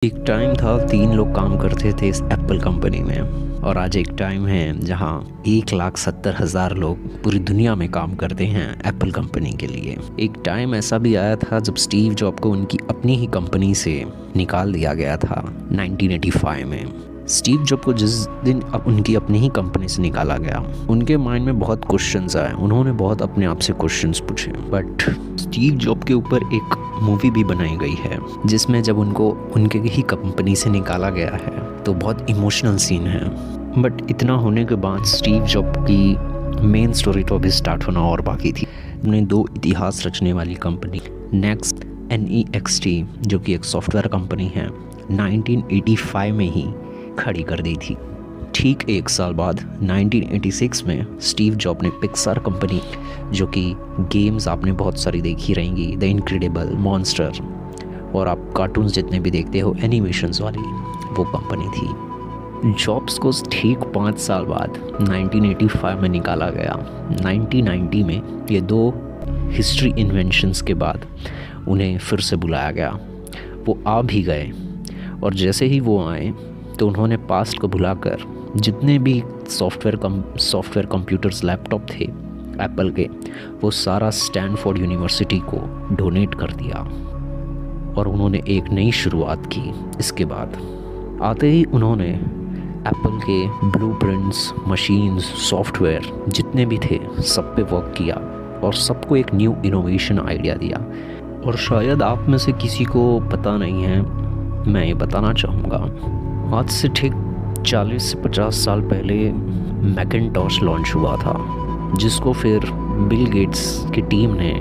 एक टाइम था, 3 लोग काम करते थे इस एप्पल कंपनी में। और आज एक टाइम है जहां 1,70,000 लोग पूरी दुनिया में काम करते हैं एप्पल कंपनी के लिए। एक टाइम ऐसा भी आया था जब स्टीव जॉब को उनकी अपनी ही कंपनी से निकाल दिया गया था 1985 में। स्टीव जॉब को जिस दिन उनकी अपनी ही कंपनी से निकाला गया, उनके माइंड में बहुत क्वेश्चंस आए। उन्होंने बहुत अपने आप से क्वेश्चंस पूछे। बट स्टीव जॉब के ऊपर एक मूवी भी बनाई गई है जिसमें जब उनको उनके ही कंपनी से निकाला गया है तो बहुत इमोशनल सीन है। बट इतना होने के बाद स्टीव जॉब की मेन स्टोरी तो अभी स्टार्ट होना और बाकी थी। उन्हें 2 इतिहास रचने वाली कंपनी नेक्स्ट NEXT, जो कि एक सॉफ्टवेयर कंपनी है, 1985 में ही खड़ी कर दी थी। ठीक 1 साल बाद 1986 में स्टीव जॉब ने पिक्सार कंपनी, जो कि गेम्स आपने बहुत सारी देखी रहेंगी, द इनक्रेडिबल, मॉन्स्टर और आप कार्टून्स जितने भी देखते हो एनिमेशंस वाली, वो कंपनी थी। जॉब्स को ठीक 5 साल बाद 1985 में निकाला गया। 1990 में ये 2 हिस्ट्री इन्वेंशंस के बाद उन्हें फिर से बुलाया गया। वो आ भी गए और जैसे ही वो आए तो उन्होंने पास्ट को भुलाकर जितने भी सॉफ्टवेयर कंप्यूटर्स, लैपटॉप थे एप्पल के, वो सारा स्टैनफोर्ड यूनिवर्सिटी को डोनेट कर दिया और उन्होंने एक नई शुरुआत की। इसके बाद आते ही उन्होंने एप्पल के ब्लूप्रिंट्स, मशीन्स, सॉफ्टवेयर जितने भी थे सब पे वर्क किया और सबको एक न्यू इनोवेशन आइडिया दिया। और शायद आप में से किसी को पता नहीं है, मैं ये बताना चाहूँगा। आज से ठीक 40 से 50 साल पहले मैकिन्टॉश लॉन्च हुआ था, जिसको फिर बिल गेट्स की टीम ने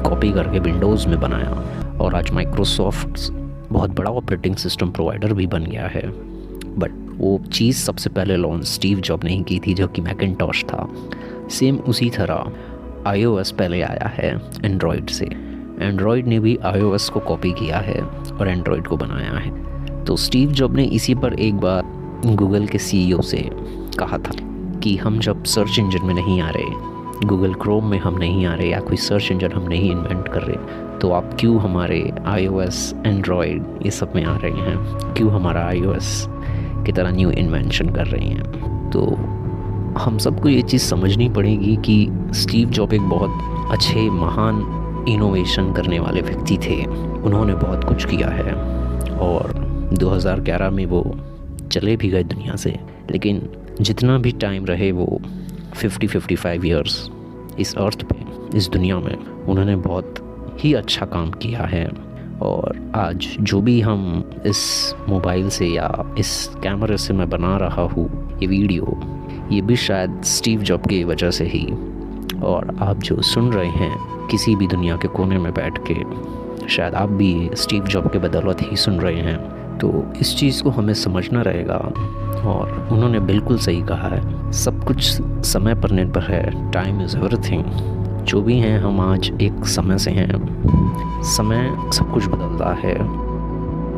कॉपी करके विंडोज़ में बनाया और आज माइक्रोसॉफ्ट बहुत बड़ा ऑपरेटिंग सिस्टम प्रोवाइडर भी बन गया है। बट वो चीज़ सबसे पहले लॉन्च स्टीव जॉब ने ही की थी, जो कि मैकिन्टॉश था। सेम उसी तरह iOS पहले आया है एंड्रॉयड से। एंड्रॉयड ने भी iOS को कॉपी किया है और एंड्रॉयड को बनाया है। तो स्टीव जॉब ने इसी पर एक बार गूगल के CEO से कहा था कि हम जब सर्च इंजन में नहीं आ रहे, गूगल क्रोम में हम नहीं आ रहे या कोई सर्च इंजन हम नहीं इन्वेंट कर रहे, तो आप क्यों हमारे iOS, एंड्रॉयड ये सब में आ रहे हैं? क्यों हमारा iOS की तरह न्यू इन्वेंशन कर रहे हैं? तो हम सबको ये चीज़ समझनी पड़ेगी कि स्टीव जॉब एक बहुत अच्छे, महान इनोवेशन करने वाले व्यक्ति थे। उन्होंने बहुत कुछ किया है और 2011 में वो चले भी गए दुनिया से। लेकिन जितना भी टाइम रहे वो 50-55 ईयर्स इस अर्थ पे, इस दुनिया में, उन्होंने बहुत ही अच्छा काम किया है। और आज जो भी हम इस मोबाइल से या इस कैमरे से मैं बना रहा हूँ ये वीडियो, ये भी शायद स्टीव जॉब की वजह से ही। और आप जो सुन रहे हैं किसी भी दुनिया के कोने में बैठ के, शायद आप भी स्टीव जॉब के बदौलत ही सुन रहे हैं। तो इस चीज़ को हमें समझना रहेगा। और उन्होंने बिल्कुल सही कहा है, सब कुछ समय पर निर्भर है। Time is everything. जो भी हैं हम आज एक समय से हैं। समय सब कुछ बदलता है।